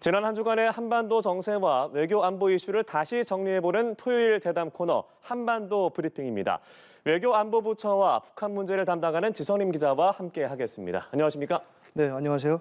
지난 한 주간의 한반도 정세와 외교 안보 이슈를 다시 정리해보는 토요일 대담 코너 한반도 브리핑입니다. 외교안보부처와 북한 문제를 담당하는 지선임 기자와 함께하겠습니다. 안녕하십니까? 네, 안녕하세요.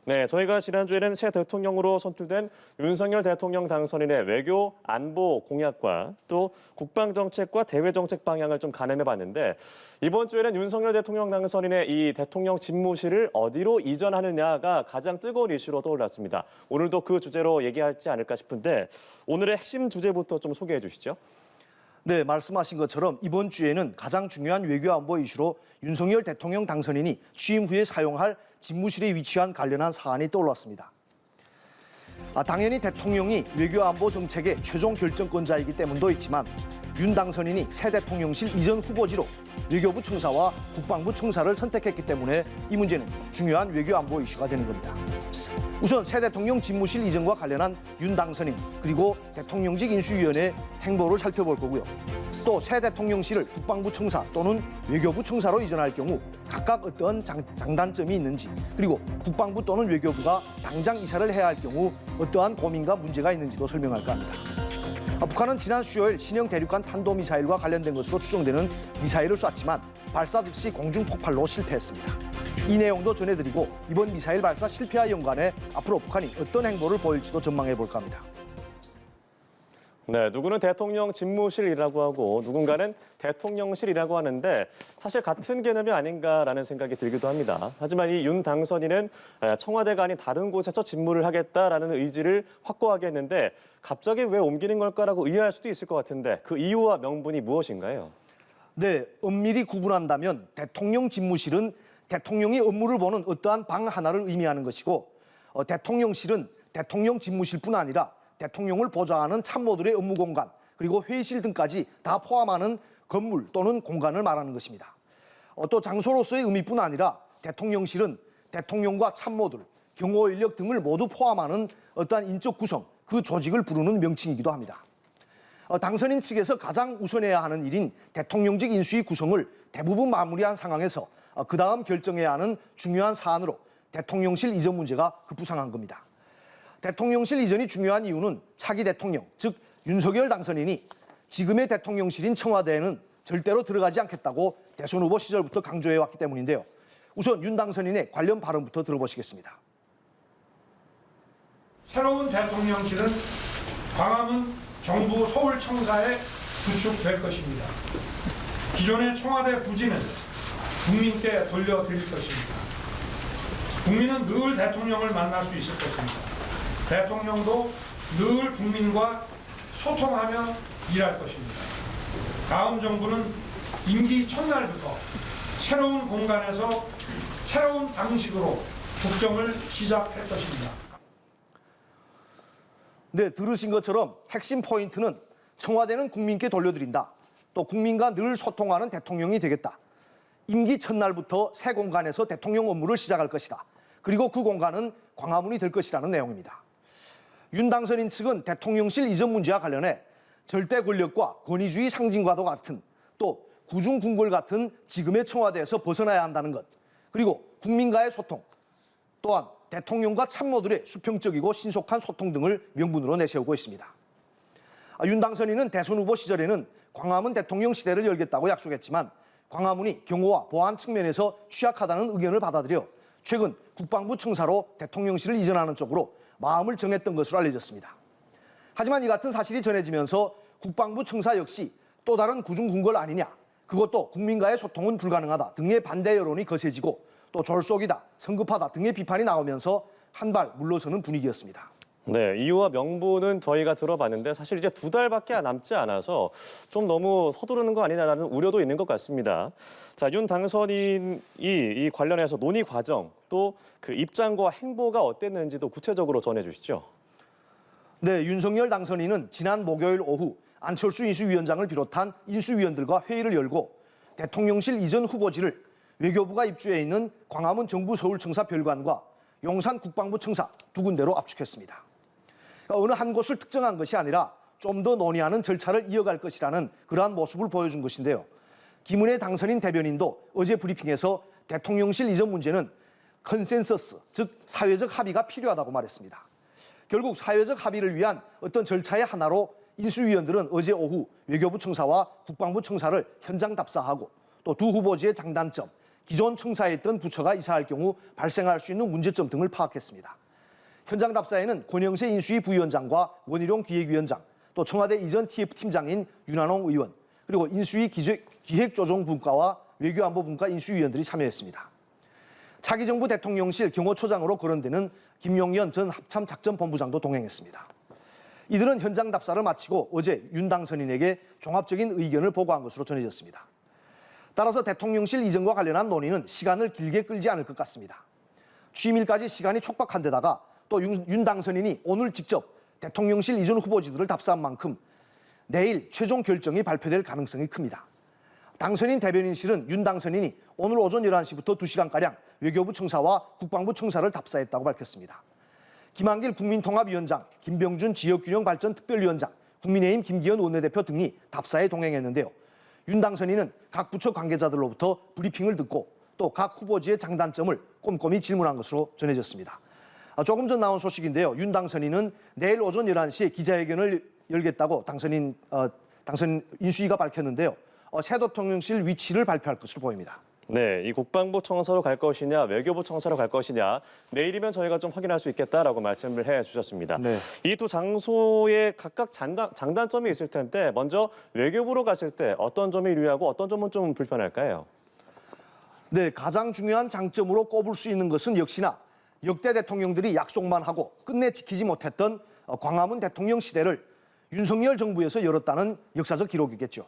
네, 저희가 지난주에는 새 대통령으로 선출된 윤석열 대통령 당선인의 외교 안보 공약과 또 국방정책과 대외정책 방향을 좀 가늠해봤는데 이번 주에는 윤석열 대통령 당선인의 이 대통령 집무실을 어디로 이전하느냐가 가장 뜨거운 이슈로 떠올랐습니다. 오늘도 그 주제로 얘기할지 않을까 싶은데 오늘의 핵심 주제부터 좀 소개해 주시죠. 네, 말씀하신 것처럼 이번 주에는 가장 중요한 외교안보 이슈로 윤석열 대통령 당선인이 취임 후에 사용할 집무실에 위치한 관련한 사안이 떠올랐습니다. 당연히 대통령이 외교안보 정책의 최종 결정권자이기 때문도 있지만 윤 당선인이 새 대통령실 이전 후보지로 외교부 청사와 국방부 청사를 선택했기 때문에 이 문제는 중요한 외교안보 이슈가 되는 겁니다. 우선 새 대통령 집무실 이전과 관련한 윤 당선인 그리고 대통령직 인수위원회 행보를 살펴볼 거고요. 또 새 대통령실을 국방부 청사 또는 외교부 청사로 이전할 경우 각각 어떤 장단점이 있는지 그리고 국방부 또는 외교부가 당장 이사를 해야 할 경우 어떠한 고민과 문제가 있는지도 설명할까 합니다. 북한은 지난 수요일 신형 대륙간 탄도미사일과 관련된 것으로 추정되는 미사일을 쐈지만 발사 즉시 공중폭발로 실패했습니다. 이 내용도 전해드리고 이번 미사일 발사 실패와 연관해 앞으로 북한이 어떤 행보를 보일지도 전망해 볼까 합니다. 네, 누구는 대통령 집무실이라고 하고 누군가는 대통령실이라고 하는데 사실 같은 개념이 아닌가라는 생각이 들기도 합니다. 하지만 이 윤 당선인은 청와대가 아닌 다른 곳에서 집무를 하겠다라는 의지를 확고하게 했는데 갑자기 왜 옮기는 걸까라고 의아할 수도 있을 것 같은데 그 이유와 명분이 무엇인가요? 네, 엄밀히 구분한다면 대통령 집무실은 대통령이 업무를 보는 어떠한 방 하나를 의미하는 것이고 대통령실은 대통령 집무실뿐 아니라 대통령을 보좌하는 참모들의 업무 공간 그리고 회의실 등까지 다 포함하는 건물 또는 공간을 말하는 것입니다. 또 장소로서의 의미뿐 아니라 대통령실은 대통령과 참모들, 경호 인력 등을 모두 포함하는 어떠한 인적 구성, 그 조직을 부르는 명칭이기도 합니다. 당선인 측에서 가장 우선해야 하는 일인 대통령직 인수위 구성을 대부분 마무리한 상황에서 그 다음 결정해야 하는 중요한 사안으로 대통령실 이전 문제가 급부상한 겁니다. 대통령실 이전이 중요한 이유는 차기 대통령, 즉 윤석열 당선인이 지금의 대통령실인 청와대에는 절대로 들어가지 않겠다고 대선 후보 시절부터 강조해왔기 때문인데요. 우선 윤 당선인의 관련 발언부터 들어보시겠습니다. 새로운 대통령실은 광화문 정부 서울청사에 구축될 것입니다. 기존의 청와대 부지는 국민께 돌려드릴 것입니다. 국민은 늘 대통령을 만날 수 있을 것입니다. 대통령도 늘 국민과 소통하며 일할 것입니다. 다음 정부는 임기 첫날부터 새로운 공간에서 새로운 방식으로 국정을 시작할 것입니다. 네, 들으신 것처럼 핵심 포인트는 청와대는 국민께 돌려드린다. 또 국민과 늘 소통하는 대통령이 되겠다. 임기 첫날부터 새 공간에서 대통령 업무를 시작할 것이다. 그리고 그 공간은 광화문이 될 것이라는 내용입니다. 윤 당선인 측은 대통령실 이전 문제와 관련해 절대 권력과 권위주의 상징과도 같은 또 구중궁궐 같은 지금의 청와대에서 벗어나야 한다는 것 그리고 국민과의 소통 또한 대통령과 참모들의 수평적이고 신속한 소통 등을 명분으로 내세우고 있습니다. 윤 당선인은 대선 후보 시절에는 광화문 대통령 시대를 열겠다고 약속했지만 광화문이 경호와 보안 측면에서 취약하다는 의견을 받아들여 최근 국방부 청사로 대통령실을 이전하는 쪽으로 마음을 정했던 것으로 알려졌습니다. 하지만 이 같은 사실이 전해지면서 국방부 청사 역시 또 다른 구중궁궐 아니냐, 그것도 국민과의 소통은 불가능하다 등의 반대 여론이 거세지고 또 졸속이다, 성급하다 등의 비판이 나오면서 한 발 물러서는 분위기였습니다. 네, 이유와 명분은 저희가 들어봤는데 사실 이제 2달밖에 남지 않아서 좀 너무 서두르는 거 아니냐라는 우려도 있는 것 같습니다. 자, 윤 당선인이 이 관련해서 논의 과정 또 그 입장과 행보가 어땠는지도 구체적으로 전해주시죠. 네, 윤석열 당선인은 지난 목요일 오후 안철수 인수위원장을 비롯한 인수위원들과 회의를 열고 대통령실 이전 후보지를 외교부가 입주해 있는 광화문 정부 서울청사 별관과 용산 국방부 청사 두 군데로 압축했습니다. 그러니까 어느 한 곳을 특정한 것이 아니라 좀 더 논의하는 절차를 이어갈 것이라는 그러한 모습을 보여준 것인데요. 김은혜 당선인 대변인도 어제 브리핑에서 대통령실 이전 문제는 컨센서스, 즉 사회적 합의가 필요하다고 말했습니다. 결국 사회적 합의를 위한 어떤 절차의 하나로 인수위원들은 어제 오후 외교부 청사와 국방부 청사를 현장 답사하고 또 두 후보지의 장단점, 기존 청사에 있던 부처가 이사할 경우 발생할 수 있는 문제점 등을 파악했습니다. 현장 답사에는 권영세 인수위 부위원장과 원희룡 기획위원장, 또 청와대 이전 TF팀장인 윤한홍 의원, 그리고 인수위 기획조정분과와 외교안보분과 인수위원들이 참여했습니다. 차기 정부 대통령실 경호처장으로 거론되는 김용현 전 합참작전본부장도 동행했습니다. 이들은 현장 답사를 마치고 어제 윤 당선인에게 종합적인 의견을 보고한 것으로 전해졌습니다. 따라서 대통령실 이전과 관련한 논의는 시간을 길게 끌지 않을 것 같습니다. 취임일까지 시간이 촉박한 데다가 또 윤 당선인이 오늘 직접 대통령실 이전 후보지들을 답사한 만큼 내일 최종 결정이 발표될 가능성이 큽니다. 당선인 대변인실은 윤 당선인이 오늘 오전 11시부터 2시간가량 외교부 청사와 국방부 청사를 답사했다고 밝혔습니다. 김한길 국민통합위원장, 김병준 지역균형발전특별위원장, 국민의힘 김기현 원내대표 등이 답사에 동행했는데요. 윤 당선인은 각 부처 관계자들로부터 브리핑을 듣고 또 각 후보지의 장단점을 꼼꼼히 질문한 것으로 전해졌습니다. 조금 전 나온 소식인데요. 윤 당선인은 내일 오전 11시에 기자회견을 열겠다고 당선 인수위가 밝혔는데요. 새 대통령실 위치를 발표할 것으로 보입니다. 네, 이 국방부 청사로 갈 것이냐, 외교부 청사로 갈 것이냐, 내일이면 저희가 좀 확인할 수 있겠다라고 말씀을 해주셨습니다. 네. 이 두 장소에 각각 장단점이 있을 텐데 먼저 외교부로 갔을 때 어떤 점이 유리하고 어떤 점은 좀 불편할까요? 네, 가장 중요한 장점으로 꼽을 수 있는 것은 역시나 역대 대통령들이 약속만 하고 끝내 지키지 못했던 광화문 대통령 시대를 윤석열 정부에서 열었다는 역사적 기록이겠죠.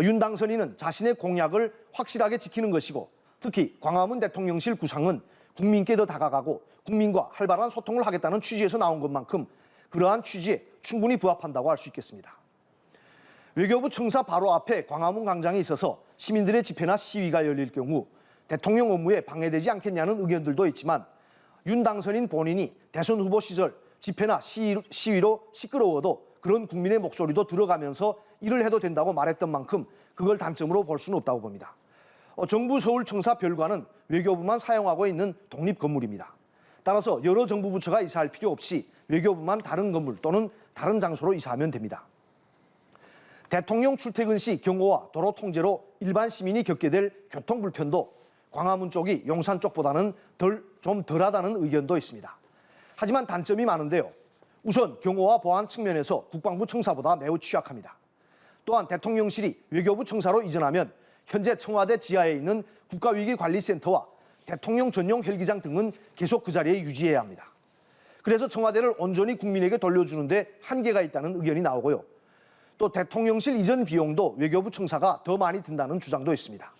윤 당선인은 자신의 공약을 확실하게 지키는 것이고 특히 광화문 대통령실 구상은 국민께 더 다가가고 국민과 활발한 소통을 하겠다는 취지에서 나온 것만큼 그러한 취지에 충분히 부합한다고 할 수 있겠습니다. 외교부 청사 바로 앞에 광화문 광장이 있어서 시민들의 집회나 시위가 열릴 경우 대통령 업무에 방해되지 않겠냐는 의견들도 있지만 윤 당선인 본인이 대선 후보 시절 집회나 시위로 시끄러워도 그런 국민의 목소리도 들어가면서 일을 해도 된다고 말했던 만큼 그걸 단점으로 볼 수는 없다고 봅니다. 정부 서울청사 별관은 외교부만 사용하고 있는 독립 건물입니다. 따라서 여러 정부 부처가 이사할 필요 없이 외교부만 다른 건물 또는 다른 장소로 이사하면 됩니다. 대통령 출퇴근 시 경호와 도로 통제로 일반 시민이 겪게 될 교통 불편도 광화문 쪽이 용산 쪽보다는 좀 덜하다는 의견도 있습니다. 하지만 단점이 많은데요. 우선 경호와 보안 측면에서 국방부 청사보다 매우 취약합니다. 또한 대통령실이 외교부 청사로 이전하면 현재 청와대 지하에 있는 국가위기관리센터와 대통령 전용 헬기장 등은 계속 그 자리에 유지해야 합니다. 그래서 청와대를 온전히 국민에게 돌려주는데 한계가 있다는 의견이 나오고요. 또 대통령실 이전 비용도 외교부 청사가 더 많이 든다는 주장도 있습니다.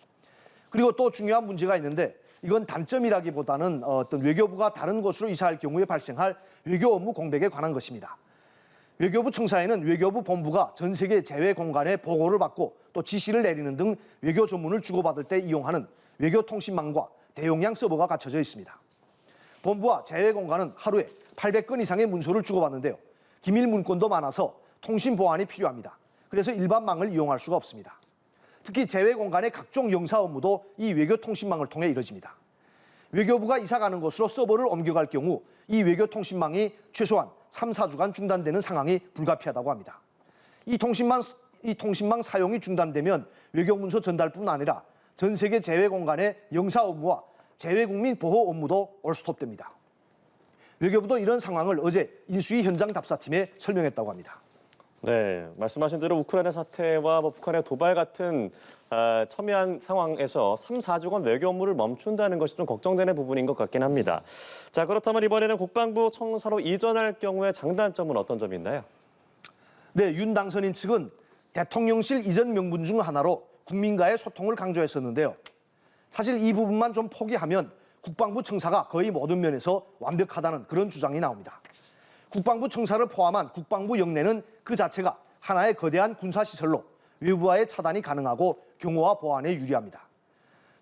그리고 또 중요한 문제가 있는데 이건 단점이라기보다는 어떤 외교부가 다른 곳으로 이사할 경우에 발생할 외교 업무 공백에 관한 것입니다. 외교부 청사에는 외교부 본부가 전 세계 제외 공간에 보고를 받고 또 지시를 내리는 등 외교 전문을 주고받을 때 이용하는 외교통신망과 대용량 서버가 갖춰져 있습니다. 본부와 제외 공간은 하루에 800건 이상의 문서를 주고받는데요. 기밀 문건도 많아서 통신 보안이 필요합니다. 그래서 일반망을 이용할 수가 없습니다. 특히 제외 공간의 각종 영사 업무도 이 외교통신망을 통해 이뤄집니다. 외교부가 이사가는 곳으로 서버를 옮겨갈 경우 이 외교통신망이 최소한 3, 4주간 중단되는 상황이 불가피하다고 합니다. 이 통신망 사용이 중단되면 외교문서 전달뿐 아니라 전 세계 제외 공간의 영사 업무와 제외국민 보호 업무도 올스톱됩니다. 외교부도 이런 상황을 어제 인수위 현장 답사팀에 설명했다고 합니다. 네, 말씀하신 대로 우크라이나 사태와 북한의 도발 같은 첨예한 상황에서 3, 4주간 외교 업무를 멈춘다는 것이 좀 걱정되는 부분인 것 같긴 합니다. 자, 그렇다면 이번에는 국방부 청사로 이전할 경우에 장단점은 어떤 점이 있나요? 네, 윤 당선인 측은 대통령실 이전 명분 중 하나로 국민과의 소통을 강조했었는데요. 사실 이 부분만 좀 포기하면 국방부 청사가 거의 모든 면에서 완벽하다는 그런 주장이 나옵니다. 국방부 청사를 포함한 국방부 영내는 그 자체가 하나의 거대한 군사시설로 외부와의 차단이 가능하고 경호와 보안에 유리합니다.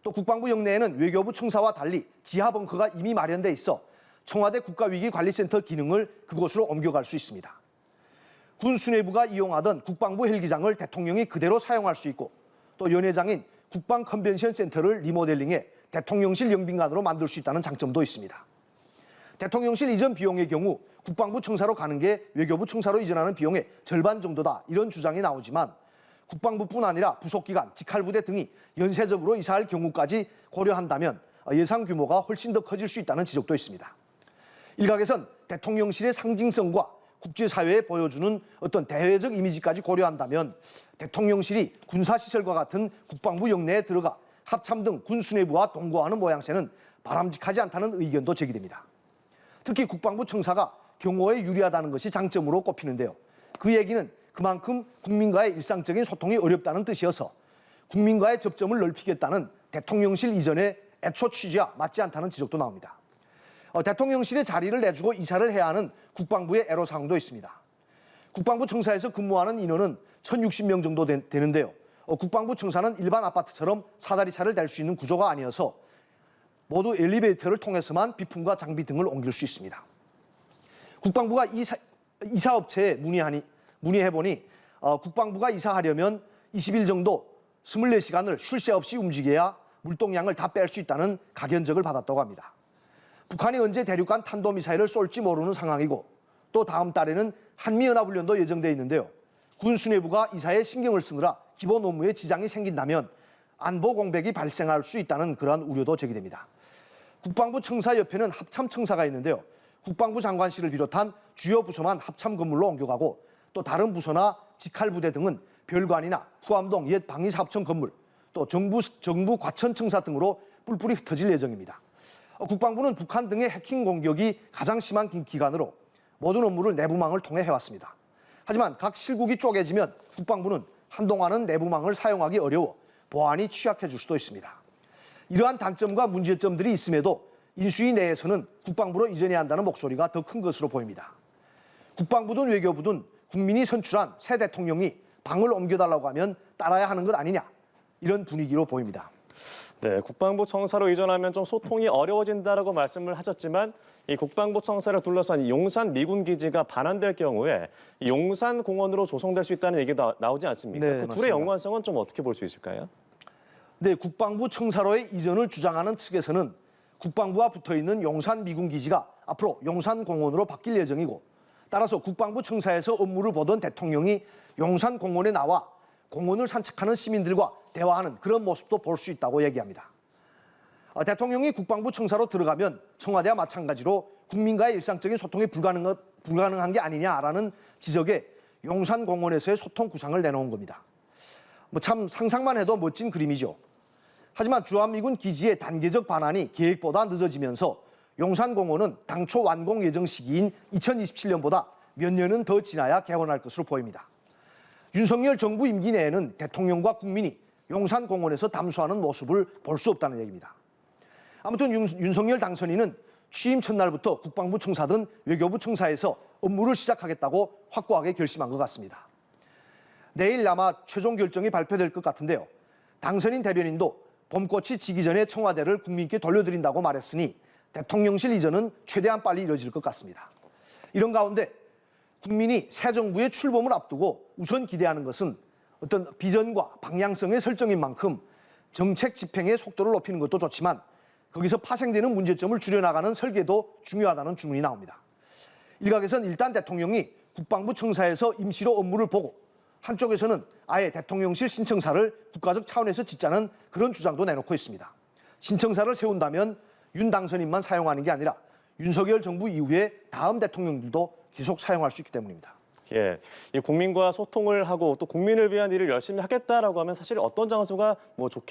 또 국방부 영내에는 외교부 청사와 달리 지하 벙커가 이미 마련돼 있어 청와대 국가위기관리센터 기능을 그곳으로 옮겨갈 수 있습니다. 군 수뇌부가 이용하던 국방부 헬기장을 대통령이 그대로 사용할 수 있고 또 연회장인 국방컨벤션센터를 리모델링해 대통령실 영빈관으로 만들 수 있다는 장점도 있습니다. 대통령실 이전 비용의 경우 국방부 청사로 가는 게 외교부 청사로 이전하는 비용의 절반 정도다, 이런 주장이 나오지만 국방부뿐 아니라 부속기관, 직할부대 등이 연쇄적으로 이사할 경우까지 고려한다면 예상 규모가 훨씬 더 커질 수 있다는 지적도 있습니다. 일각에선 대통령실의 상징성과 국제사회에 보여주는 어떤 대외적 이미지까지 고려한다면 대통령실이 군사시설과 같은 국방부 영내에 들어가 합참 등 군수뇌부와 동거하는 모양새는 바람직하지 않다는 의견도 제기됩니다. 특히 국방부 청사가 경호에 유리하다는 것이 장점으로 꼽히는데요. 그 얘기는 그만큼 국민과의 일상적인 소통이 어렵다는 뜻이어서 국민과의 접점을 넓히겠다는 대통령실 이전의 애초 취지와 맞지 않다는 지적도 나옵니다. 대통령실의 자리를 내주고 이사를 해야 하는 국방부의 애로사항도 있습니다. 국방부 청사에서 근무하는 인원은 1,060명 정도 되는데요. 국방부 청사는 일반 아파트처럼 사다리차를 댈 수 있는 구조가 아니어서 모두 엘리베이터를 통해서만 비품과 장비 등을 옮길 수 있습니다. 국방부가 이사업체에 문의해보니 국방부가 이사하려면 20일 정도 24시간을 쉴 새 없이 움직여야 물동량을 다 뺄 수 있다는 각연적을 받았다고 합니다. 북한이 언제 대륙간 탄도미사일을 쏠지 모르는 상황이고 또 다음 달에는 한미연합훈련도 예정돼 있는데요. 군 수뇌부가 이사에 신경을 쓰느라 기본 업무에 지장이 생긴다면 안보 공백이 발생할 수 있다는 그러한 우려도 제기됩니다. 국방부 청사 옆에는 합참청사가 있는데요. 국방부 장관실을 비롯한 주요 부서만 합참 건물로 옮겨가고 또 다른 부서나 직할부대 등은 별관이나 후암동 옛 방위사업청 건물, 또 정부 과천청사 등으로 뿔뿔이 흩어질 예정입니다. 국방부는 북한 등의 해킹 공격이 가장 심한 기간으로 모든 업무를 내부망을 통해 해왔습니다. 하지만 각 실국이 쪼개지면 국방부는 한동안은 내부망을 사용하기 어려워 보안이 취약해질 수도 있습니다. 이러한 단점과 문제점들이 있음에도 인수위 내에서는 국방부로 이전해야 한다는 목소리가 더 큰 것으로 보입니다. 국방부든 외교부든 국민이 선출한 새 대통령이 방을 옮겨달라고 하면 따라야 하는 것 아니냐, 이런 분위기로 보입니다. 네, 국방부 청사로 이전하면 좀 소통이 어려워진다라고 말씀을 하셨지만 이 국방부 청사를 둘러싼 용산 미군 기지가 반환될 경우에 이 용산 공원으로 조성될 수 있다는 얘기가 나오지 않습니까? 네, 그 맞습니다. 둘의 연관성은 좀 어떻게 볼 수 있을까요? 네, 국방부 청사로의 이전을 주장하는 측에서는 국방부와 붙어있는 용산 미군 기지가 앞으로 용산 공원으로 바뀔 예정이고, 따라서 국방부 청사에서 업무를 보던 대통령이 용산 공원에 나와 공원을 산책하는 시민들과 대화하는 그런 모습도 볼 수 있다고 얘기합니다. 대통령이 국방부 청사로 들어가면 청와대와 마찬가지로 국민과의 일상적인 소통이 불가능한 게 아니냐라는 지적에 용산 공원에서의 소통 구상을 내놓은 겁니다. 참 상상만 해도 멋진 그림이죠. 하지만 주한미군 기지의 단계적 반환이 계획보다 늦어지면서 용산 공원은 당초 완공 예정 시기인 2027년보다 몇 년은 더 지나야 개원할 것으로 보입니다. 윤석열 정부 임기 내에는 대통령과 국민이 용산 공원에서 담소하는 모습을 볼 수 없다는 얘기입니다. 아무튼 윤석열 당선인은 취임 첫날부터 국방부 청사든 외교부 청사에서 업무를 시작하겠다고 확고하게 결심한 것 같습니다. 내일 아마 최종 결정이 발표될 것 같은데요. 당선인 대변인도 봄꽃이 지기 전에 청와대를 국민께 돌려드린다고 말했으니 대통령실 이전은 최대한 빨리 이뤄질 것 같습니다. 이런 가운데 국민이 새 정부의 출범을 앞두고 우선 기대하는 것은 어떤 비전과 방향성의 설정인 만큼 정책 집행의 속도를 높이는 것도 좋지만 거기서 파생되는 문제점을 줄여나가는 설계도 중요하다는 주문이 나옵니다. 일각에선 일단 대통령이 국방부 청사에서 임시로 업무를 보고 한쪽에서는 아예 대통령실 신청사를 국가적 차원에서 짓자는 그런 주장도 내놓고 있습니다. 신청사를 세운다면 윤 당선인만 사용하는 게 아니라 윤석열 정부 이후에 다음 대통령들도 계속 사용할 수 있기 때문입니다. 예, 이 국민과 소통을 하고 또 국민을 위한 일을 열심히 하겠다라고 하면 사실 어떤 장소가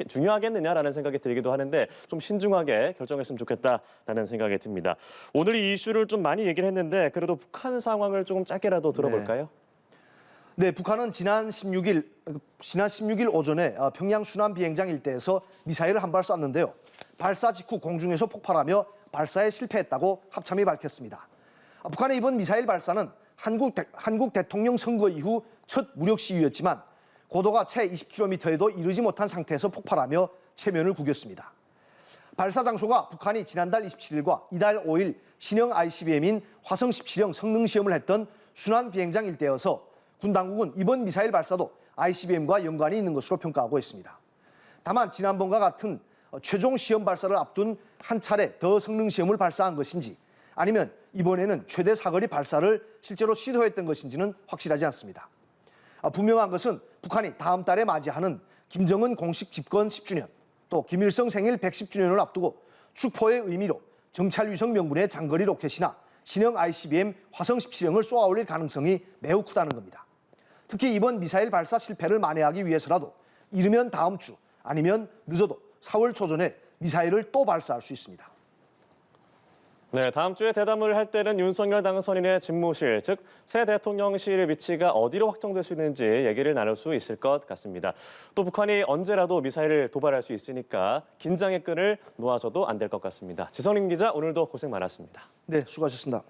중요하겠느냐라는 생각이 들기도 하는데 좀 신중하게 결정했으면 좋겠다라는 생각이 듭니다. 오늘 이 이슈를 좀 많이 얘기를 했는데 그래도 북한 상황을 조금 짧게라도 들어볼까요? 네, 북한은 지난 16일 오전에 평양 순안 비행장 일대에서 미사일을 한 발 쐈는데요. 발사 직후 공중에서 폭발하며 발사에 실패했다고 합참이 밝혔습니다. 북한의 이번 미사일 발사는 한국 대통령 선거 이후 첫 무력 시위였지만 고도가 채 20km에도 이르지 못한 상태에서 폭발하며 체면을 구겼습니다. 발사 장소가 북한이 지난달 27일과 이달 5일 신형 ICBM인 화성 17형 성능 시험을 했던 순안 비행장 일대여서 군 당국은 이번 미사일 발사도 ICBM과 연관이 있는 것으로 평가하고 있습니다. 다만 지난번과 같은 최종 시험 발사를 앞둔 한 차례 더 성능 시험을 발사한 것인지 아니면 이번에는 최대 사거리 발사를 실제로 시도했던 것인지는 확실하지 않습니다. 분명한 것은 북한이 다음 달에 맞이하는 김정은 공식 집권 10주년, 또 김일성 생일 110주년을 앞두고 축포의 의미로 정찰위성 명분의 장거리 로켓이나 신형 ICBM 화성 17형을 쏘아 올릴 가능성이 매우 크다는 겁니다. 특히 이번 미사일 발사 실패를 만회하기 위해서라도 이르면 다음 주 아니면 늦어도 4월 초전에 미사일을 또 발사할 수 있습니다. 네, 다음 주에 대담을 할 때는 윤석열 당선인의 집무실, 즉 새 대통령실 위치가 어디로 확정될 수 있는지 얘기를 나눌 수 있을 것 같습니다. 또 북한이 언제라도 미사일을 도발할 수 있으니까 긴장의 끈을 놓아줘도 안 될 것 같습니다. 지성린 기자, 오늘도 고생 많았습니다. 네, 수고하셨습니다.